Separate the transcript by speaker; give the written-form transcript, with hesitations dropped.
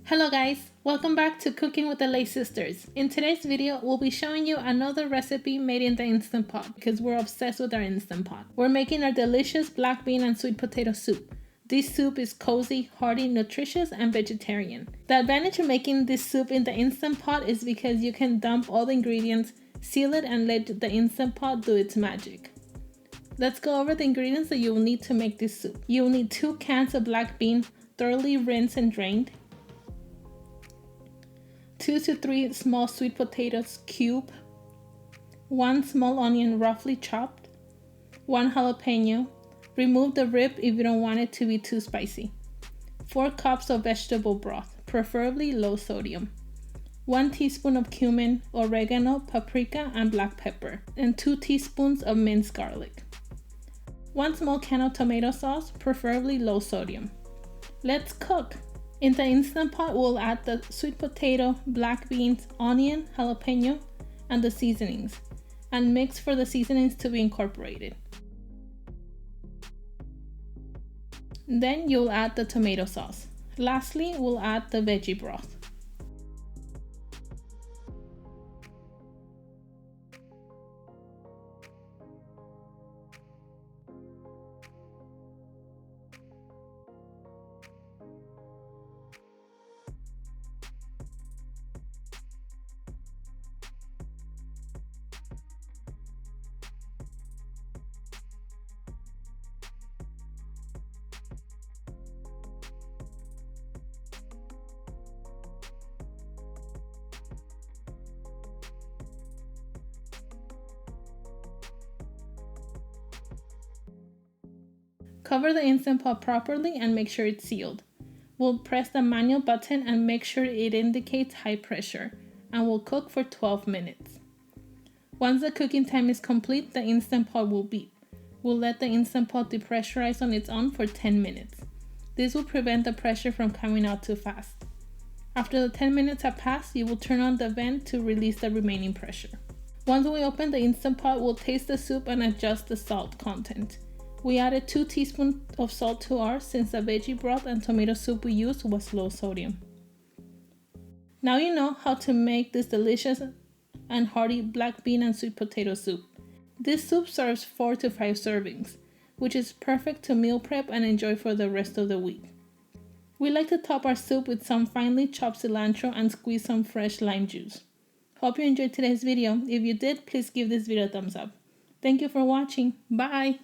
Speaker 1: Hello guys, welcome back to Cooking with the Ley Sisters. In today's video, we'll be showing you another recipe made in the Instant Pot because we're obsessed with our Instant Pot. We're making our delicious black bean and sweet potato soup. This soup is cozy, hearty, nutritious, and vegetarian. The advantage of making this soup in the Instant Pot is because you can dump all the ingredients, seal it, and let the Instant Pot do its magic. Let's go over the ingredients that you will need to make this soup. You will need 2 cans of black bean, thoroughly rinsed and drained, 2 to 3 small sweet potatoes cubed, 1 small onion roughly chopped, 1 jalapeno. Remove the rib if you don't want it to be too spicy. 4 cups of vegetable broth, preferably low sodium. 1 teaspoon of cumin, oregano, paprika, and black pepper, and 2 teaspoons of minced garlic. 1 small can of tomato sauce, preferably low sodium. Let's cook. In the Instant Pot, we'll add the sweet potato, black beans, onion, jalapeno, and the seasonings, and mix for the seasonings to be incorporated. Then you'll add the tomato sauce. Lastly, we'll add the veggie broth. Cover the Instant Pot properly and make sure it's sealed. We'll press the manual button and make sure it indicates high pressure, and we'll cook for 12 minutes. Once the cooking time is complete, the Instant Pot will beep. We'll let the Instant Pot depressurize on its own for 10 minutes. This will prevent the pressure from coming out too fast. After the 10 minutes have passed, you will turn on the vent to release the remaining pressure. Once we open the Instant Pot, we'll taste the soup and adjust the salt content. We added 2 teaspoons of salt to ours since the veggie broth and tomato soup we used was low sodium. Now you know how to make this delicious and hearty black bean and sweet potato soup. This soup serves 4 to 5 servings, which is perfect to meal prep and enjoy for the rest of the week. We like to top our soup with some finely chopped cilantro and squeeze some fresh lime juice. Hope you enjoyed today's video. If you did, please give this video a thumbs up. Thank you for watching. Bye!